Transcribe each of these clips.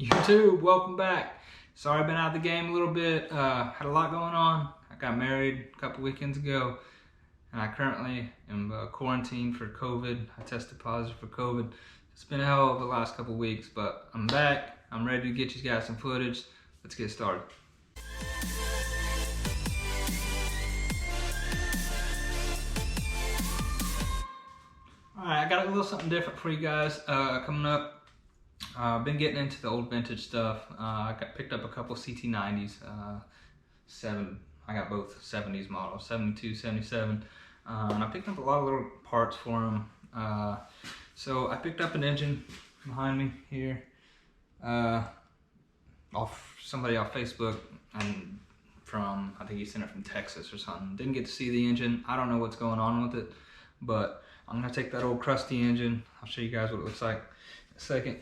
YouTube, welcome back. Sorry I've been out of the game a little bit. Had a lot going on. I got married a couple weekends ago, and I currently am quarantined for COVID. I tested positive for COVID. It's been a hell of the last couple weeks, but I'm back. I'm ready to get you guys some footage. Let's get started. Alright, I got a little something different for you guys coming up. I've been getting into the old vintage stuff. I picked up a couple CT90s. I got both 70s models, 72, 77. And I picked up a lot of little parts for them. So I picked up an engine behind me here. Off somebody off Facebook, and I think he sent it from Texas or something. Didn't get to see the engine. I don't know what's going on with it, but I'm gonna take that old crusty engine. I'll show you guys what it looks like in a second.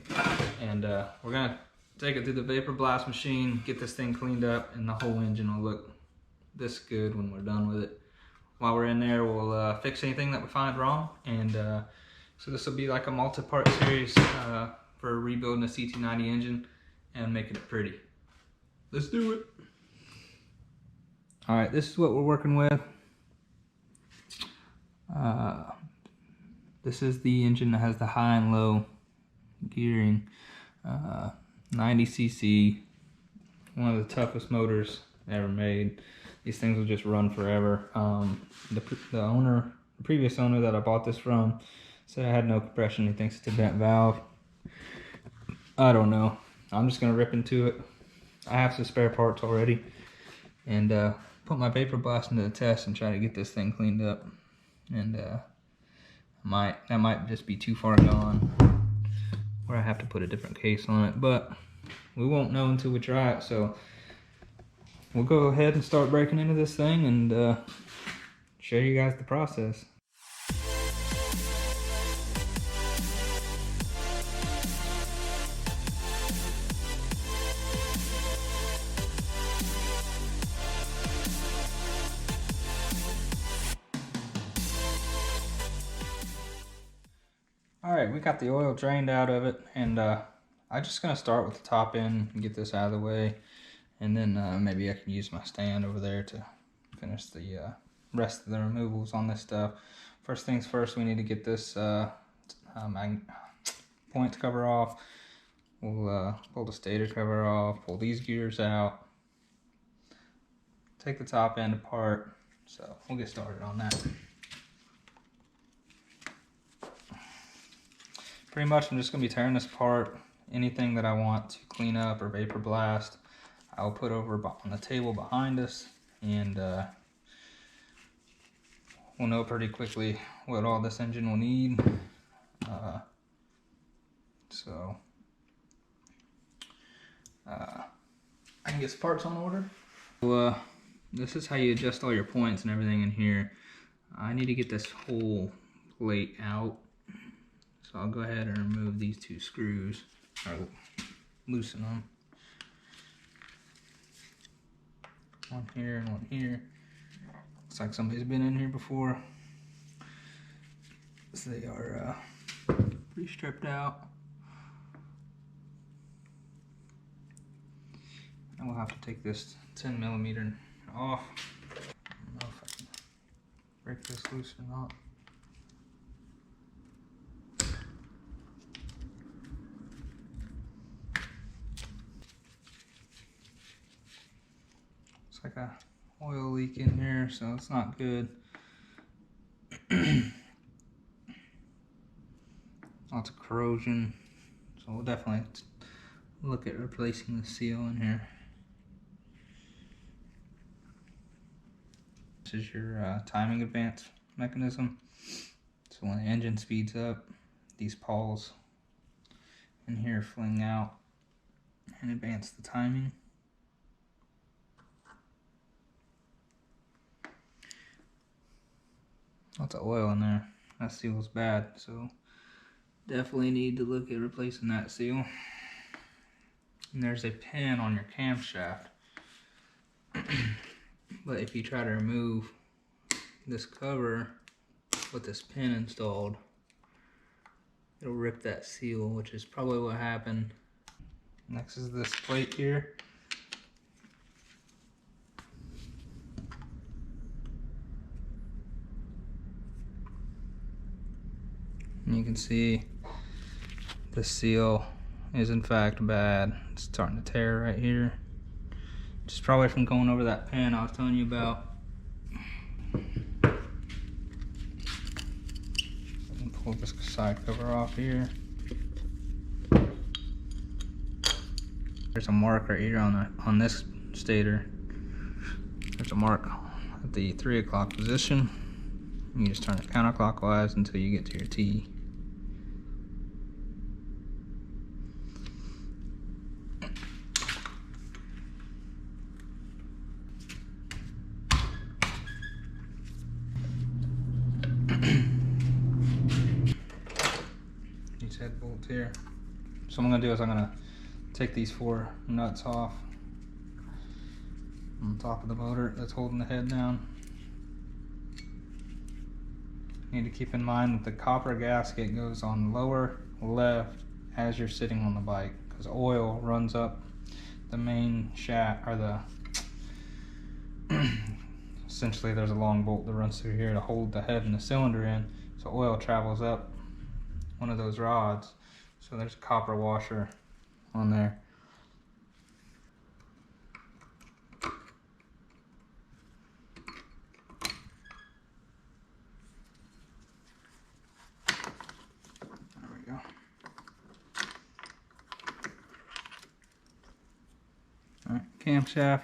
And we're gonna take it through the vapor blast machine, get this thing cleaned up, and the whole engine will look this good when we're done with it. While we're in there, we'll fix anything that we find wrong. And so this will be like a multi-part series for rebuilding a CT90 engine and making it pretty. Let's do it. All right, this is what we're working with. This is the engine that has the high and low gearing. 90cc, one of the toughest motors ever made. These things will just run forever. The previous owner that I bought this from said I had no compression. He thinks it's a bent valve. I don't know. I'm just gonna rip into it. I have some spare parts already, and put my vapor blast into the test and try to get this thing cleaned up. And that might just be too far gone, where I have to put a different case on it, but we won't know until we try it. So we'll go ahead and start breaking into this thing and show you guys the process. Alright, we got the oil drained out of it, and I'm just going to start with the top end and get this out of the way, and then maybe I can use my stand over there to finish the rest of the removals on this stuff. First things first, we need to get this point cover off. We'll pull the stator cover off, pull these gears out, take the top end apart, so we'll get started on that. Pretty much I'm just going to be tearing this apart. Anything that I want to clean up or vapor blast, I'll put over on the table behind us, and we'll know pretty quickly what all this engine will need. So I can get some parts on order. So, this is how you adjust all your points and everything in here. I need to get this whole plate out. So I'll go ahead and remove these two screws, or loosen them. One here and one here. Looks like somebody's been in here before. So they are pretty stripped out. And we'll have to take this 10mm off. I don't know if I can break this loose or not. Like a oil leak in here, so it's not good. Lots of corrosion, so we'll definitely look at replacing the seal in here. This is your timing advance mechanism. So when the engine speeds up, these pawls in here fling out and advance the timing. Lots of oil in there. That seal is bad, so definitely need to look at replacing that seal. And there's a pin on your camshaft. But if you try to remove this cover with this pin installed, it'll rip that seal, which is probably what happened Next is this plate here. And you can see the seal is in fact bad. It's starting to tear right here. Just probably from going over that pin I was telling you about. And pull this side cover off here. There's a mark right here on this stator. There's a mark at the 3 o'clock position. You just turn it counterclockwise until you get to your T. These head bolts here. So what I'm gonna do is I'm gonna take these 4 nuts off on top of the motor that's holding the head down. You need to keep in mind that the copper gasket goes on lower left as you're sitting on the bike, because oil runs up the main shaft, or the essentially there's a long bolt that runs through here to hold the head and the cylinder in, so oil travels up one of those rods. So there's a copper washer on there. There we go. Alright, camshaft.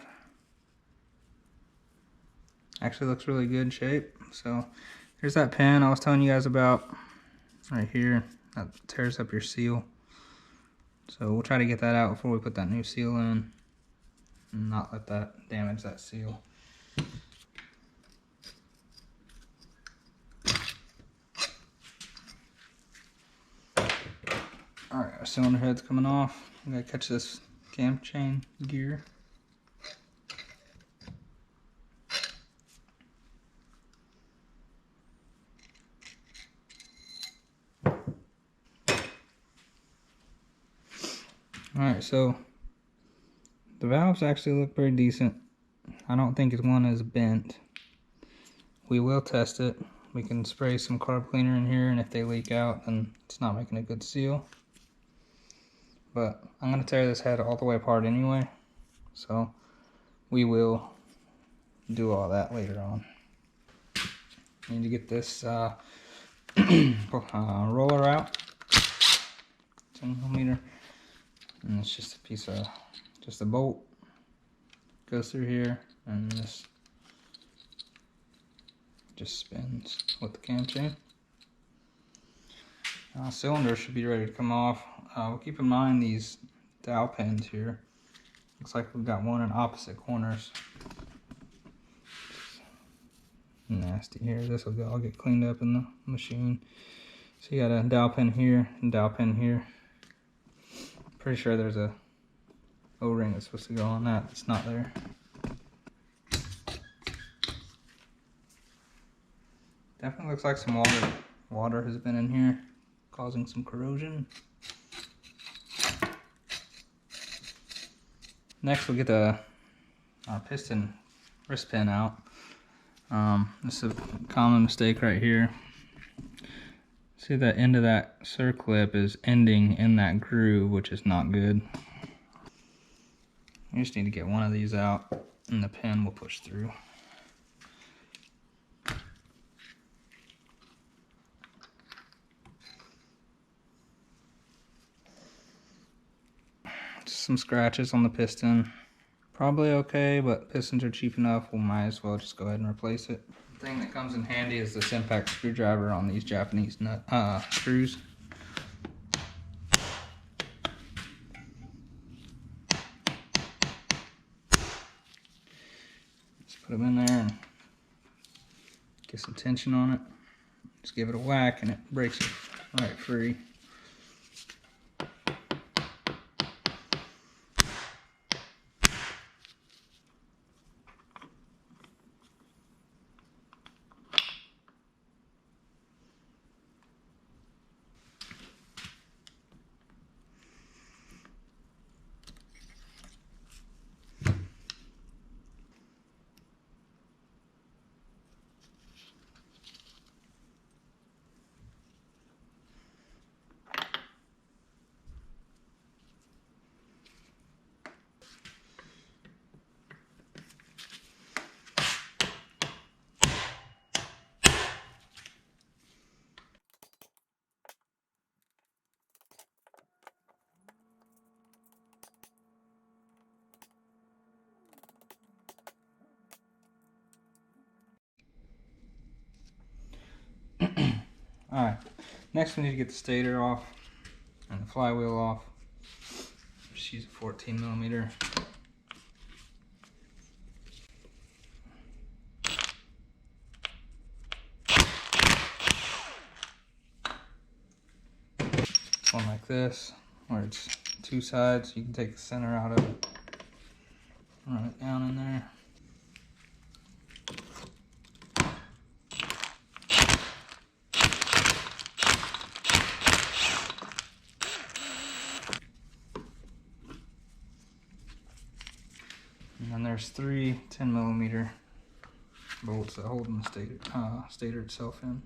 Actually looks really good shape. So here's that pin I was telling you guys about right here. That tears up your seal. So we'll try to get that out before we put that new seal in and not let that damage that seal. Alright, our cylinder head's coming off. I'm gonna catch this cam chain gear. Alright, so the valves actually look pretty decent. I don't think one is bent. We will test it. We can spray some carb cleaner in here, and if they leak out, then it's not making a good seal. But I'm going to tear this head all the way apart anyway, so we will do all that later on. Need to get this roller out, 10mm. And it's just a piece of, just a bolt goes through here, and this just spins with the cam chain. Cylinder should be ready to come off. We'll keep in mind these dowel pins here. Looks like we've got one in opposite corners. Nasty here. This will all get cleaned up in the machine. So you got a dowel pin here and dowel pin here. Pretty sure there's a O-ring that's supposed to go on that. It's not there. Definitely looks like some water has been in here, causing some corrosion. Next we'll get our piston wrist pin out. This is a common mistake right here. See, the end of that circlip is ending in that groove, which is not good. You just need to get one of these out and the pin will push through. Just some scratches on the piston. Probably okay, but pistons are cheap enough, we might as well just go ahead and replace it. The thing that comes in handy is this impact screwdriver on these Japanese screws. Just put them in there and get some tension on it. Just give it a whack and it breaks it right free. Alright, next we need to get the stator off and the flywheel off. Just use a 14mm. One like this, where it's two sides, you can take the center out of it, run it down in there. And then there's three 10mm bolts that hold the stator itself in.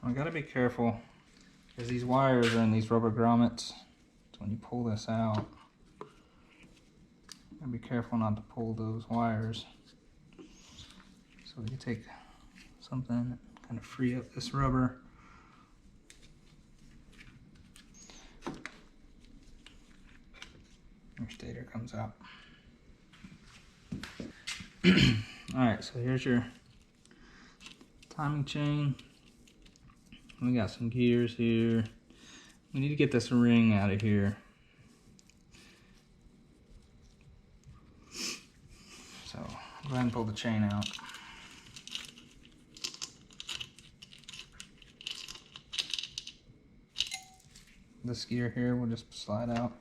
I gotta be careful because these wires are in these rubber grommets. So when you pull this out, gotta be careful not to pull those wires. So you take something and kind of free up this rubber. Your stator comes out. Alright, so here's your timing chain. We got some gears here. We need to get this ring out of here. So go ahead and pull the chain out. This gear here will just slide out.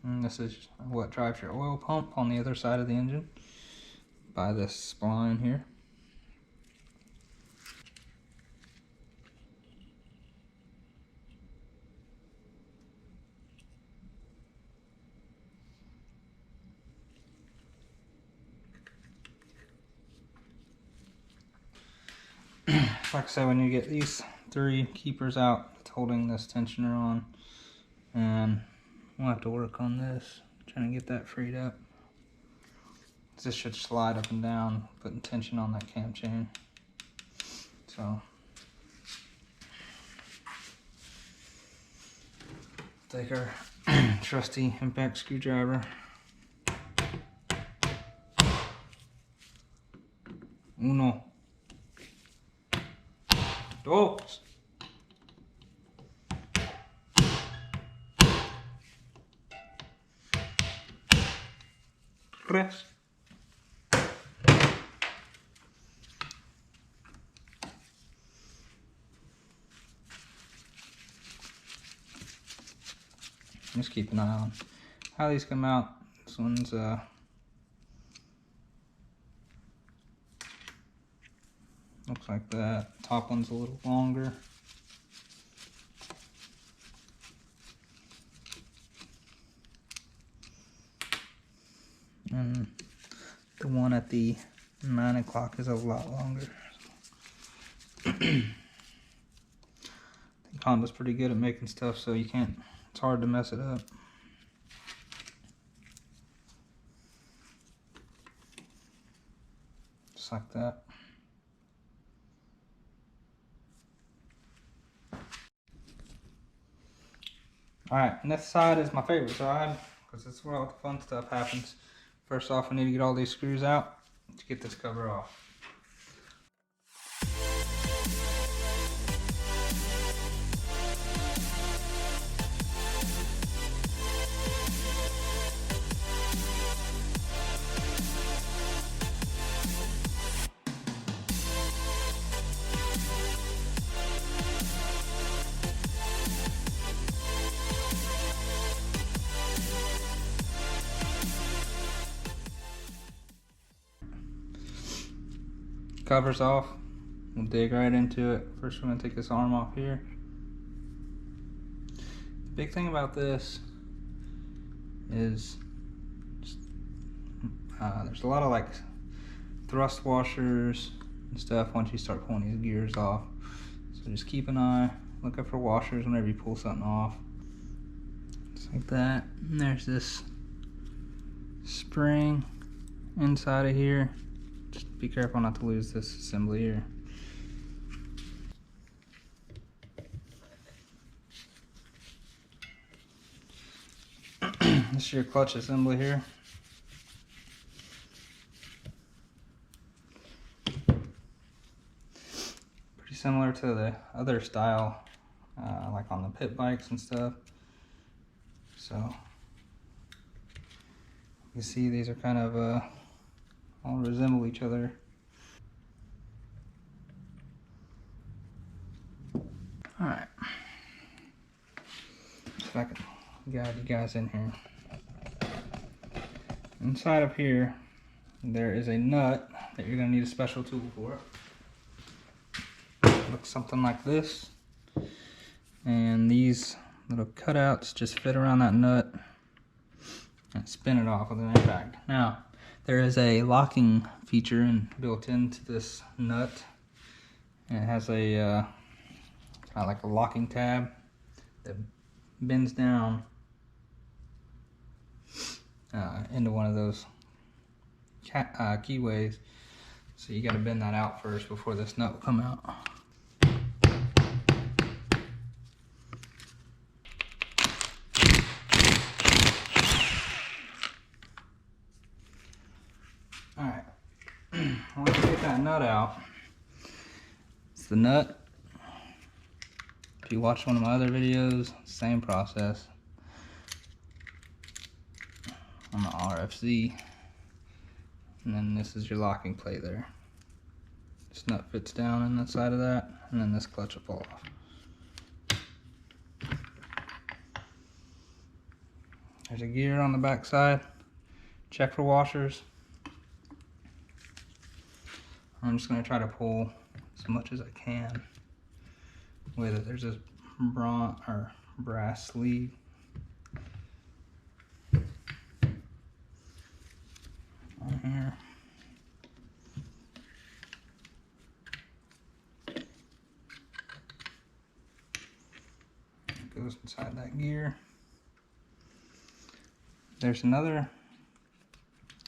And this is what drives your oil pump on the other side of the engine by this spline here. Like I said, when you get these three keepers out, it's holding this tensioner on, and we'll have to work on this, trying to get that freed up. This should slide up and down, putting tension on that cam chain. So take our trusty impact screwdriver. Uno. Dos. Tres. Just keep an eye on how these come out. This one's looks like that. Top one's a little longer. And the one at the 9 o'clock is a lot longer. I think Honda's pretty good at making stuff, so you can't, it's hard to mess it up. Just like that. Alright, and this side is my favorite side because it's where all the fun stuff happens. First off, we need to get all these screws out to get this cover off. Cover's off. We'll dig right into it. First, we're going to take this arm off here. The big thing about this is just, there's a lot of like thrust washers and stuff once you start pulling these gears off. So just keep an eye, look up for washers whenever you pull something off. Just like that. And there's this spring inside of here. Just be careful not to lose this assembly here. This is your clutch assembly here. Pretty similar to the other style, like on the pit bikes and stuff. So you see these are kind of all resemble each other. All right, so I can guide you guys in here. Inside of here, there is a nut that you're gonna need a special tool for. Looks something like this. And these little cutouts just fit around that nut and spin it off with an impact. Now, there is a locking feature built into this nut. And it has a kind of like a locking tab that bends down into one of those keyways. So you got to bend that out first before this nut will come out. Alright, once you get that nut out, it's the nut. If you watch one of my other videos, same process on the RFC. And then this is your locking plate there. This nut fits down in the side of that, and then this clutch will fall off. There's a gear on the back side. Check for washers. I'm just going to try to pull as much as I can with it. There's this brass sleeve. On here. It goes inside that gear. There's another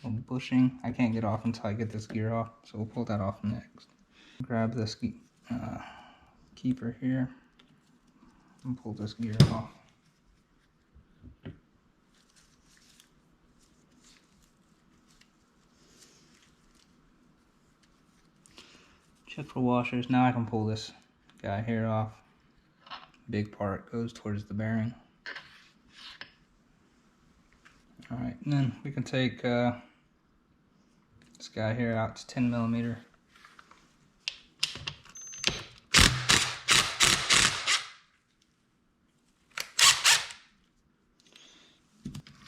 little bushing I can't get off until I get this gear off, so we'll pull that off next. Grab this keeper here and pull this gear off. Check for washers. Now I can pull this guy here off. Big part goes towards the bearing. Alright, and then we can take this guy here out to 10 millimeter.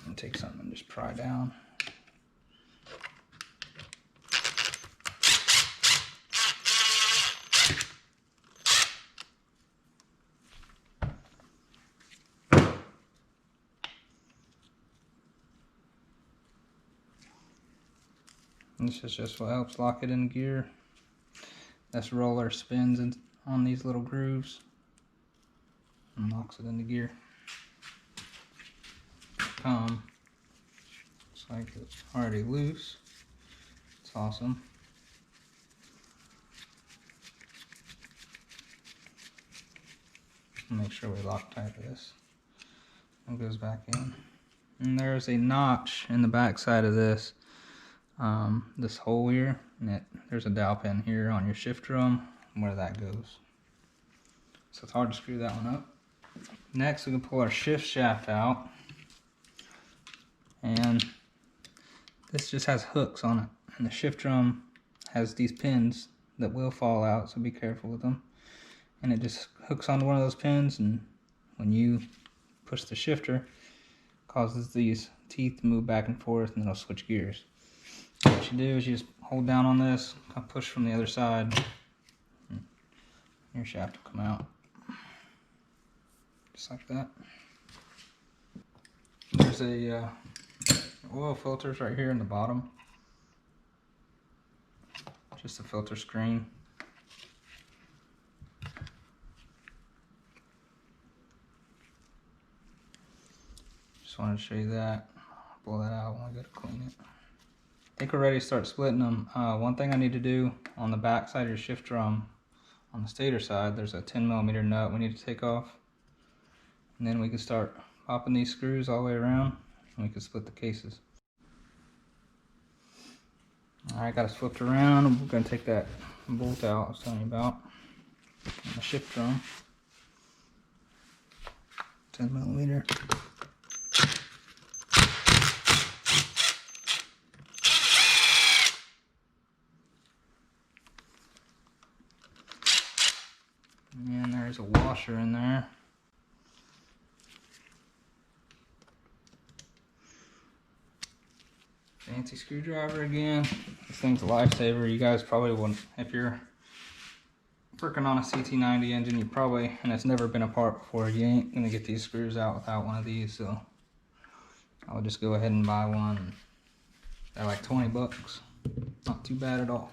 And take something and just pry down. This is just what helps lock it in gear. This roller spins on these little grooves and locks it into gear. Looks like it's already loose. It's awesome. Make sure we lock tight this. It goes back in. And there's a notch in the back side of this. This hole here, and there's a dowel pin here on your shift drum where that goes. So it's hard to screw that one up. Next we can pull our shift shaft out, and this just has hooks on it, and the shift drum has these pins that will fall out, so be careful with them. And it just hooks onto one of those pins, and when you push the shifter, it causes these teeth to move back and forth, and it'll switch gears. What you do is you just hold down on this, kind of push from the other side, and your shaft will come out. Just like that. There's a oil filters right here in the bottom. Just a filter screen. Just wanted to show you that. Pull that out when I go to clean it. I think we're ready to start splitting them. One thing I need to do on the back side of your shift drum, on the stator side, there's a 10 millimeter nut we need to take off. And then we can start popping these screws all the way around and we can split the cases. Alright, got it flipped around, and we're going to take that bolt out I was telling you about, and the shift drum, 10mm. And there's a washer in there. Fancy screwdriver again. This thing's a lifesaver. You guys probably wouldn't, if you're working on a CT90 engine, you probably, and it's never been apart before, you ain't gonna get these screws out without one of these, so I would just go ahead and buy one. They're like 20 bucks. Not too bad at all.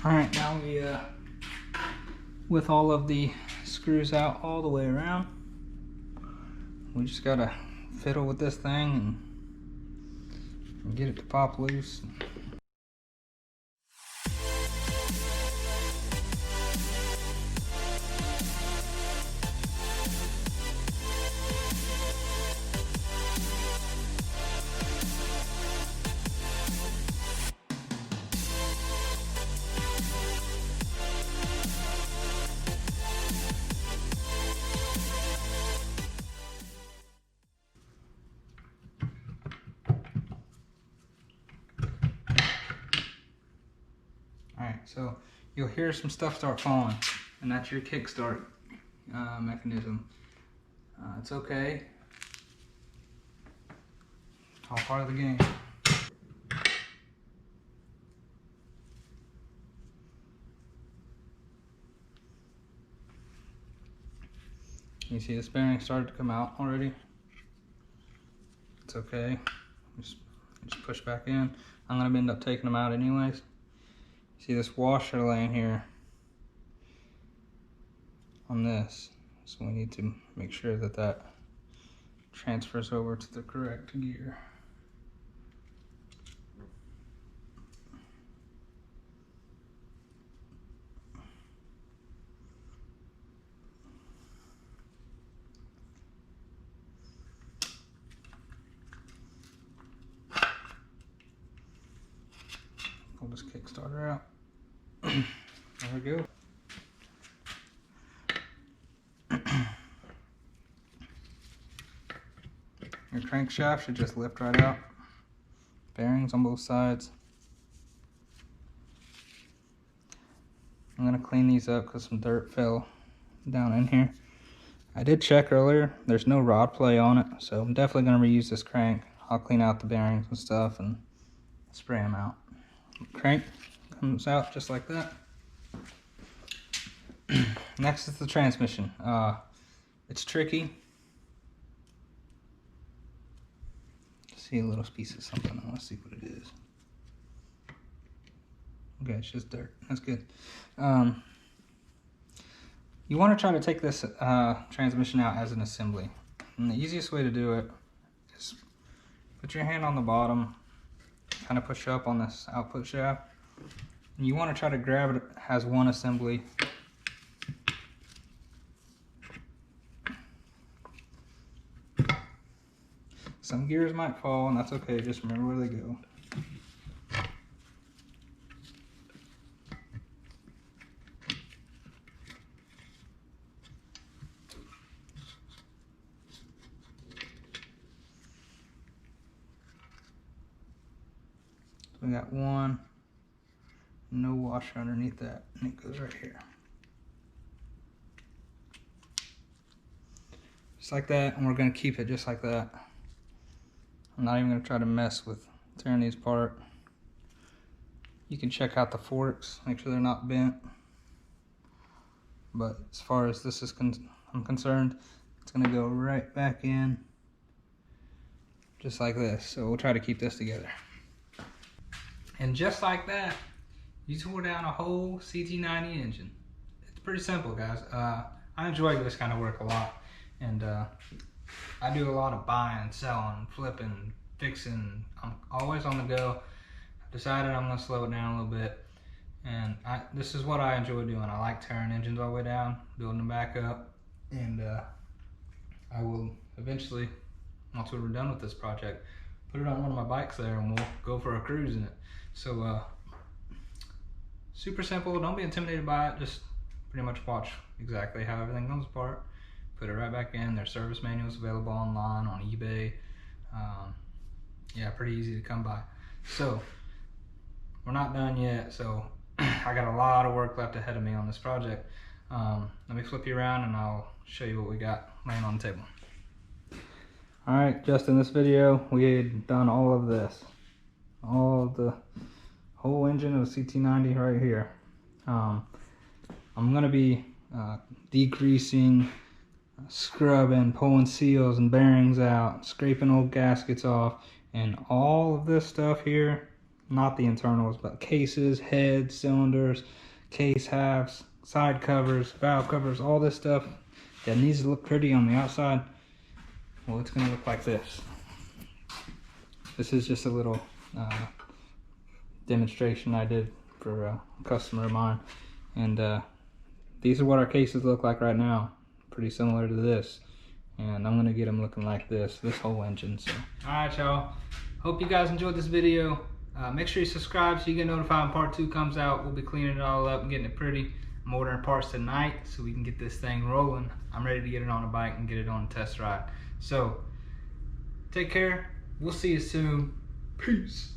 Alright, now with all of the screws out all the way around, we just gotta fiddle with this thing and get it to pop loose. Alright, so you'll hear some stuff start falling, and that's your kickstart mechanism. It's okay. It's all part of the game. You see this bearing started to come out already. It's okay. Just push back in. I'm going to end up taking them out anyways. See this washer laying here on this, so we need to make sure that that transfers over to the correct gear. Pull this Kickstarter out. There we go. Your crankshaft should just lift right out. Bearings on both sides. I'm gonna clean these up because some dirt fell down in here. I did check earlier, there's no rod play on it, so I'm definitely gonna reuse this crank. I'll clean out the bearings and stuff and spray them out. Crank comes out just like that. Next is the transmission. It's tricky. See a little piece of something. I want to see what it is. Okay, it's just dirt. That's good. You want to try to take this transmission out as an assembly. And the easiest way to do it is put your hand on the bottom, kind of push up on this output shaft. And you want to try to grab it as one assembly. Some gears might fall, and that's okay. Just remember where they go. So we got one, no washer underneath that, and it goes right here. Just like that, and we're going to keep it just like that. I'm not even going to try to mess with tearing these apart. You can check out the forks, make sure they're not bent. But as far as this is I'm concerned, it's gonna go right back in, just like this. So we'll try to keep this together. And just like that, you tore down a whole CT90 engine. It's pretty simple, guys. I enjoy this kind of work a lot, and I do a lot of buying, selling, flipping, fixing. I'm always on the go. I've decided I'm gonna slow it down a little bit, and this is what I enjoy doing. I like tearing engines all the way down, building them back up, and I will eventually, once we're done with this project, put it on one of my bikes there and we'll go for a cruise in it. So super simple, don't be intimidated by it, just pretty much watch exactly how everything comes apart, put it right back in. There's service manuals available online on eBay. Yeah, pretty easy to come by. So we're not done yet, so I got a lot of work left ahead of me on this project. Let me flip you around and I'll show you what we got laying on the table. All right, just in this video, we had done all of this. All of the whole engine of CT90 right here. I'm gonna be decreasing, scrubbing, pulling seals and bearings out, scraping old gaskets off, and all of this stuff here, not the internals, but cases, heads, cylinders, case halves, side covers, valve covers, all this stuff that needs to look pretty on the outside. Well, it's gonna look like this. This is just a little demonstration I did for a customer of mine, and these are what our cases look like right now. Pretty similar to this, and I'm gonna get them looking like this whole engine. So, all right, y'all. Hope you guys enjoyed this video. Make sure you subscribe so you get notified when part 2 comes out. We'll be cleaning it all up and getting it pretty. I'm ordering parts tonight so we can get this thing rolling. I'm ready to get it on a bike and get it on a test ride. So, take care. We'll see you soon. Peace.